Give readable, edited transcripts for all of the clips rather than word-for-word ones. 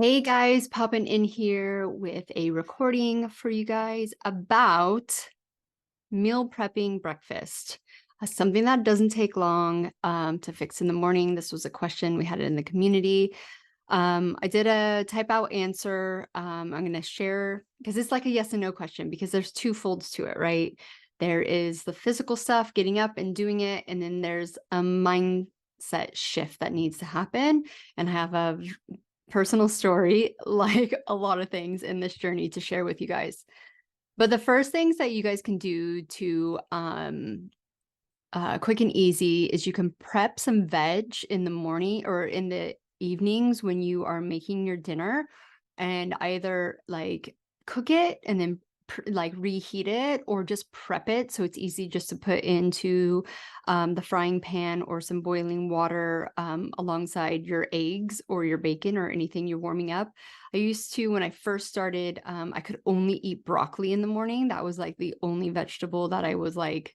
Hey guys, popping in here with a recording for you guys about meal prepping breakfast. Something that doesn't take long to fix in the morning. This was a question, we had it in the community. I did a type out answer. I'm going to share because it's like a yes and no question because there's two folds to it, right? There is the physical stuff, getting up and doing it, and then there's a mindset shift that needs to happen. And I have a personal story, like a lot of things in this journey to share with you guys. But the first things that you guys can do to quick and easy is you can prep some veg in the morning or in the evenings when you are making your dinner, and either like cook it and then like reheat it, or just prep it so it's easy just to put into the frying pan or some boiling water alongside your eggs or your bacon or anything you're warming up. I used to, when I first started, I could only eat broccoli in the morning. That was like the only vegetable that I was like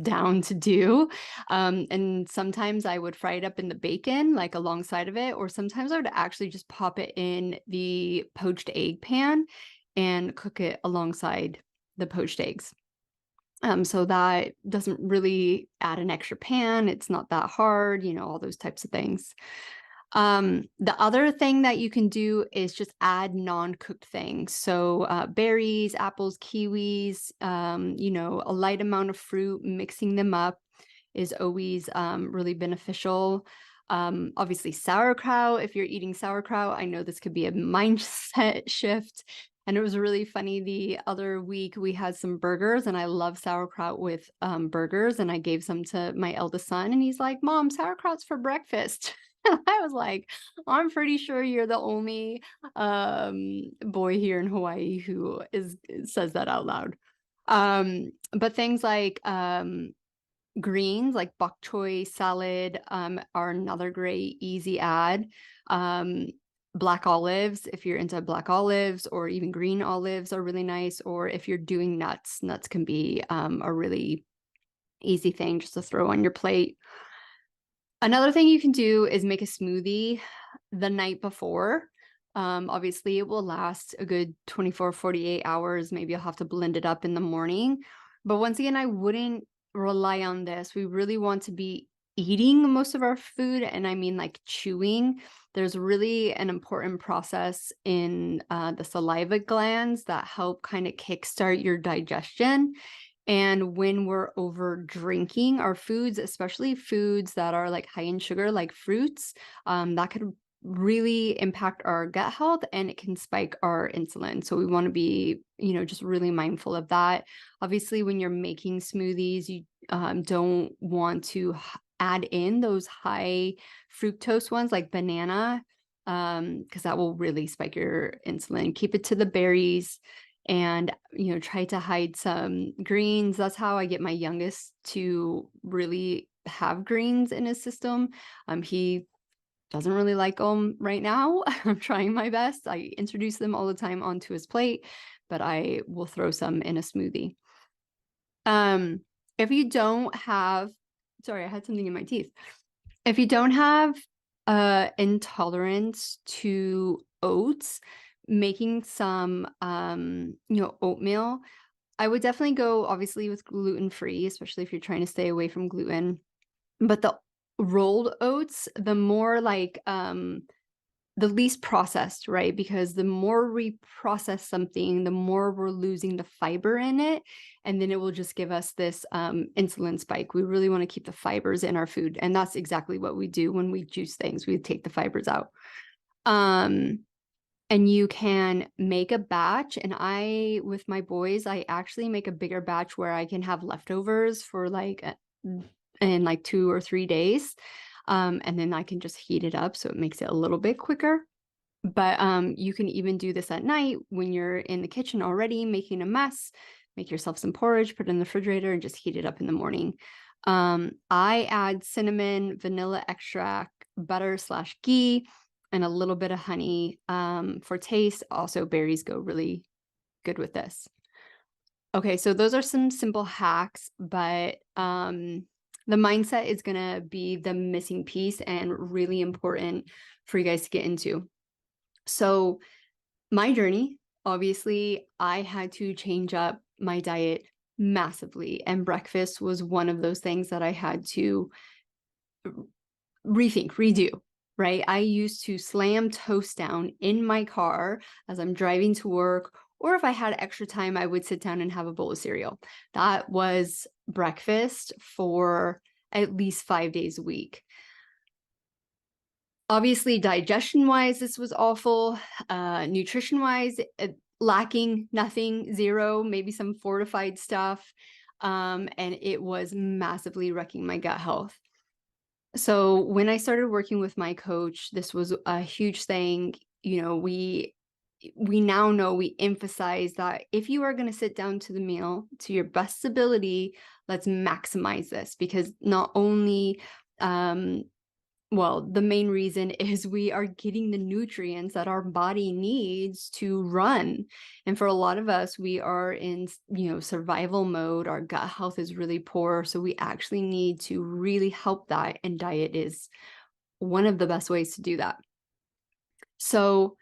down to do. And sometimes I would fry it up in the bacon, like alongside of it, or sometimes I would actually just pop it in the poached egg pan and cook it alongside the poached eggs. So that doesn't really add an extra pan. It's not that hard, all those types of things. The other thing that you can do is just add non-cooked things. So berries, apples, kiwis, a light amount of fruit, mixing them up is always really beneficial. Obviously sauerkraut, if you're eating sauerkraut, I know this could be a mindset shift. And it was really funny. The other week we had some burgers, and I love sauerkraut with burgers. And I gave some to my eldest son, and he's like, "Mom, sauerkraut's for breakfast." I was like, I'm pretty sure you're the only boy here in Hawaii who says that out loud. But things like greens, like bok choy salad, are another great easy add. Black olives, if you're into black olives, or even green olives are really nice. Or if you're doing nuts can be a really easy thing just to throw on your plate. Another thing you can do is make a smoothie the night before. Obviously, it will last a good 24, 48 hours. Maybe you'll have to blend it up in the morning. But once again, I wouldn't rely on this. We really want to be eating most of our food, and I mean like chewing. There's really an important process in the saliva glands that help kind of kickstart your digestion. And when we're over drinking our foods, especially foods that are like high in sugar, like fruits, that could really impact our gut health, and it can spike our insulin. So we want to be, just really mindful of that. Obviously, when you're making smoothies, you don't want to add in those high fructose ones like banana, because that will really spike your insulin. Keep it to the berries. And, try to hide some greens. That's how I get my youngest to really have greens in his system. He doesn't really like them right now. I'm trying my best. I introduce them all the time onto his plate, but I will throw some in a smoothie. If you don't have, sorry, I had something in my teeth. If you don't have intolerance to oats, making some oatmeal, I would definitely go obviously with gluten-free, especially if you're trying to stay away from gluten. But the rolled oats, the more like the least processed, right? Because the more we process something, the more we're losing the fiber in it. And then it will just give us this insulin spike. We really want to keep the fibers in our food. And that's exactly what we do when we juice things. We take the fibers out. And you can make a batch. And with my boys, I actually make a bigger batch where I can have leftovers for like in like 2 or 3 days. And then I can just heat it up, so it makes it a little bit quicker. But you can even do this at night when you're in the kitchen already making a mess. Make yourself some porridge, put it in the refrigerator, and just heat it up in the morning. I add cinnamon, vanilla extract, butter/ghee, and a little bit of honey for taste. Also, berries go really good with this. Okay, so those are some simple hacks, but the mindset is going to be the missing piece and really important for you guys to get into. So my journey, obviously, I had to change up my diet massively. And breakfast was one of those things that I had to rethink, redo, right? I used to slam toast down in my car as I'm driving to work, or if I had extra time, I would sit down and have a bowl of cereal. That was breakfast for at least 5 days a week. Obviously, digestion-wise, this was awful. Nutrition-wise, lacking nothing, zero, maybe some fortified stuff. And it was massively wrecking my gut health. So when I started working with my coach, this was a huge thing. You know, we now know, we emphasize that if you are going to sit down to the meal to your best ability, let's maximize this, because not only well, the main reason is we are getting the nutrients that our body needs to run. And for a lot of us, we are in, survival mode. Our gut health is really poor. So we actually need to really help that. And diet is one of the best ways to do that. So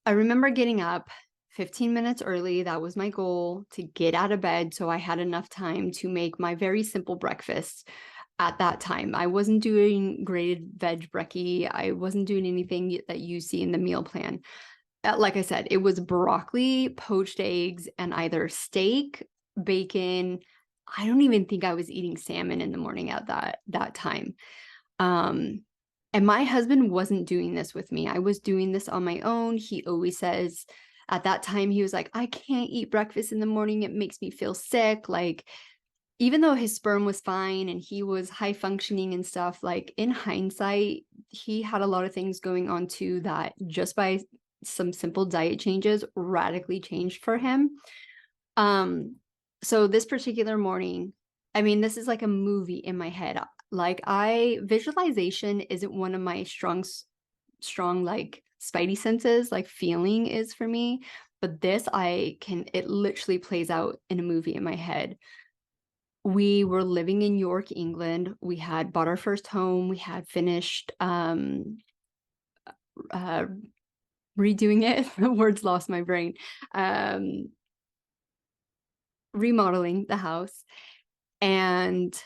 I remember getting up 15 minutes early. That was my goal, to get out of bed so I had enough time to make my very simple breakfast. At that time, I wasn't doing grated veg brekkie. I wasn't doing anything that you see in the meal plan. Like I said, it was broccoli, poached eggs, and either steak, bacon. I don't even think I was eating salmon in the morning at that time. And my husband wasn't doing this with me. I was doing this on my own. He always says, at that time, he was like, I can't eat breakfast in the morning. It makes me feel sick. Like, even though his sperm was fine and he was high functioning and stuff, like, in hindsight, he had a lot of things going on too that just by some simple diet changes radically changed for him. So this particular morning, I mean, this is like a movie in my head. Like, visualization isn't one of my strong, like, spidey senses, like feeling is for me. But this, it literally plays out in a movie in my head. We were living in York, England. We had bought our first home. We had finished redoing it. The words lost my brain. Remodeling the house. And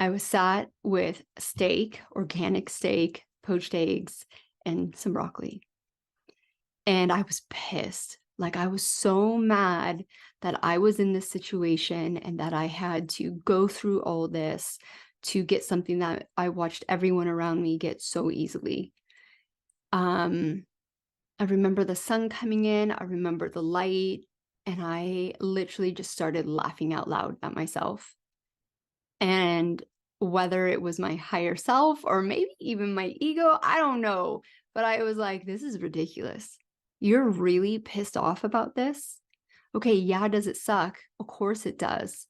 I was sat with steak, organic steak, poached eggs, and some broccoli. And I was pissed. Like, I was so mad that I was in this situation and that I had to go through all this to get something that I watched everyone around me get so easily. I remember the sun coming in. I remember the light. And I literally just started laughing out loud at myself. And whether it was my higher self or maybe even my ego, I don't know. But I was like, this is ridiculous. You're really pissed off about this? Okay, yeah, does it suck? Of course it does.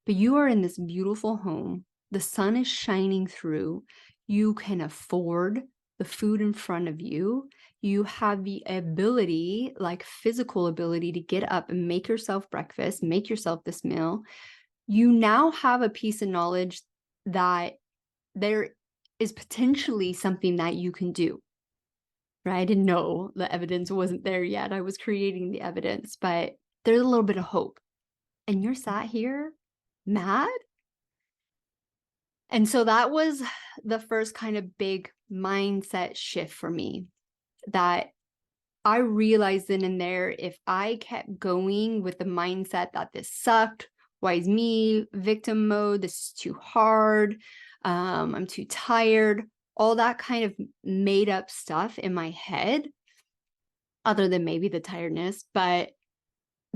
But you are in this beautiful home. The sun is shining through. You can afford the food in front of you. You have the ability, like physical ability, to get up and make yourself breakfast, make yourself this meal. You now have a piece of knowledge that there is potentially something that you can do. Right? I didn't know the evidence wasn't there yet. I was creating the evidence, but there's a little bit of hope. And you're sat here mad? And so that was the first kind of big mindset shift for me, that I realized then and there, if I kept going with the mindset that this sucked, why is me, victim mode, this is too hard, I'm too tired, all that kind of made up stuff in my head, other than maybe the tiredness, but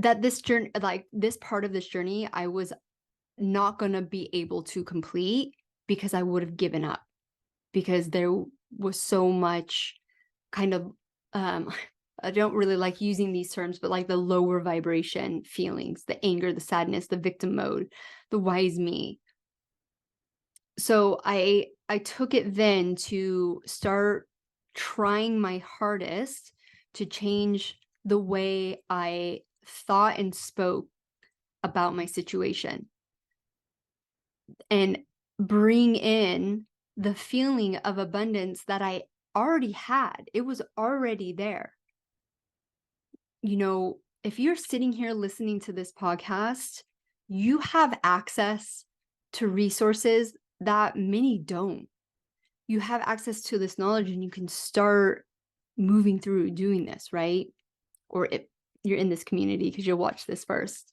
that this journey, like this part of this journey, I was not going to be able to complete because I would have given up, because there was so much kind of, I don't really like using these terms, but like the lower vibration feelings, the anger, the sadness, the victim mode, the wise me. So I took it then to start trying my hardest to change the way I thought and spoke about my situation, and bring in the feeling of abundance that I already had. It was already there. You know, if you're sitting here listening to this podcast, you have access to resources that many don't. You have access to this knowledge and you can start moving through doing this, right? Or if you're in this community because you'll watch this first.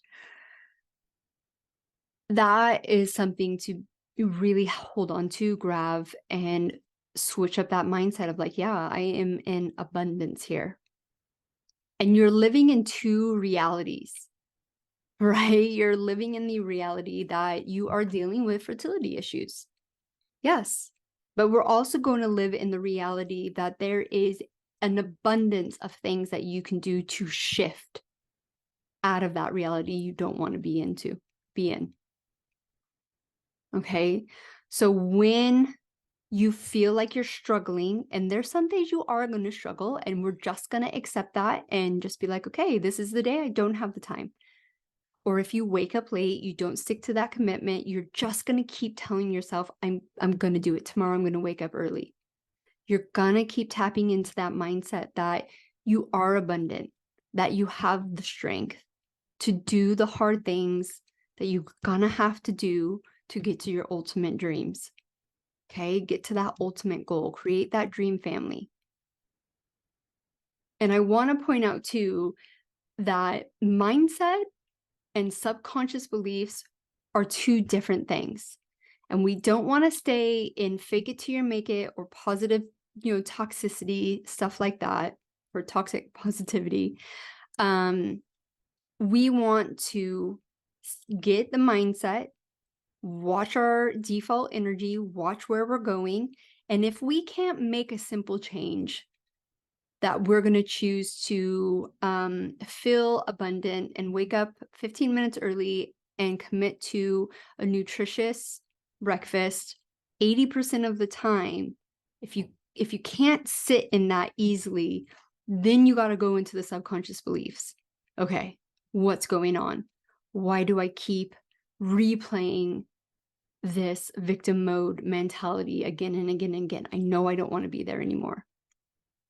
That is something to really hold on to, grab, and switch up that mindset of like, yeah, I am in abundance here. And you're living in two realities, right? You're living in the reality that you are dealing with fertility issues. Yes. But we're also going to live in the reality that there is an abundance of things that you can do to shift out of that reality you don't want to be in. Okay. So when you feel like you're struggling, and there's some days you are going to struggle, and we're just going to accept that and just be like, okay, this is the day I don't have the time. Or if you wake up late, you don't stick to that commitment, you're just going to keep telling yourself, I'm going to do it tomorrow. I'm going to wake up early. You're going to keep tapping into that mindset that you are abundant, that you have the strength to do the hard things that you're going to have to do to get to your ultimate dreams. Okay, get to that ultimate goal, create that dream family. And I want to point out too that mindset and subconscious beliefs are two different things. And we don't want to stay in fake it till you make it or positive, toxicity, stuff like that, or toxic positivity. We want to get the mindset, watch our default energy, watch where we're going. And if we can't make a simple change, that we're going to choose to feel abundant and wake up 15 minutes early and commit to a nutritious breakfast 80% of the time. If you can't sit in that easily, then you got to go into the subconscious beliefs. Okay, what's going on? Why do I keep replaying this victim mode mentality again and again and again? I know I don't want to be there anymore.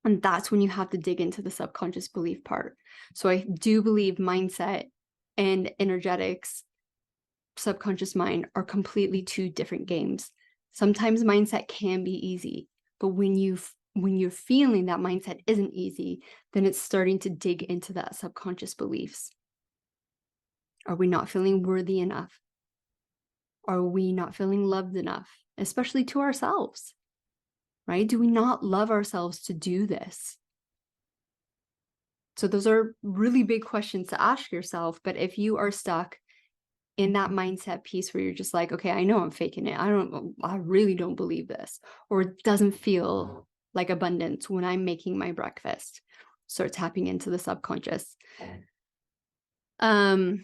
And that's when you have to dig into the subconscious belief part. So I do believe mindset and energetics, subconscious mind, are completely two different games. Sometimes mindset can be easy, but when you're feeling that mindset isn't easy, then it's starting to dig into that subconscious beliefs. Are we not feeling worthy enough? Are we not feeling loved enough, especially to ourselves? Right? Do we not love ourselves to do this? So those are really big questions to ask yourself. But if you are stuck in that mindset piece where you're just like, okay, I know I'm faking it. I really don't believe this, or it doesn't feel like abundance when I'm making my breakfast, start tapping into the subconscious. I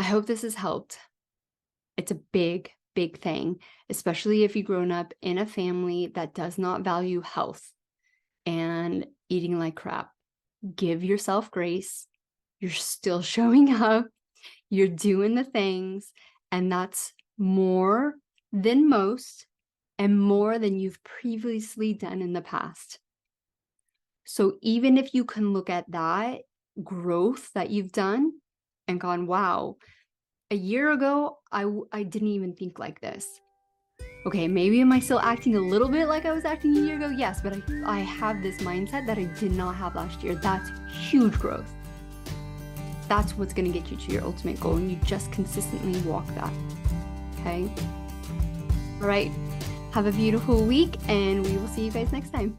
hope this has helped. It's a big thing, especially if you've grown up in a family that does not value health and eating like crap. Give yourself grace. You're still showing up. You're doing the things, and that's more than most and more than you've previously done in the past. So even if you can look at that growth that you've done and gone, wow, a year ago, I didn't even think like this. Okay, maybe am I still acting a little bit like I was acting a year ago? Yes, but I have this mindset that I did not have last year. That's huge growth. That's what's going to get you to your ultimate goal, and you just consistently walk that. Okay? All right. Have a beautiful week, and we will see you guys next time.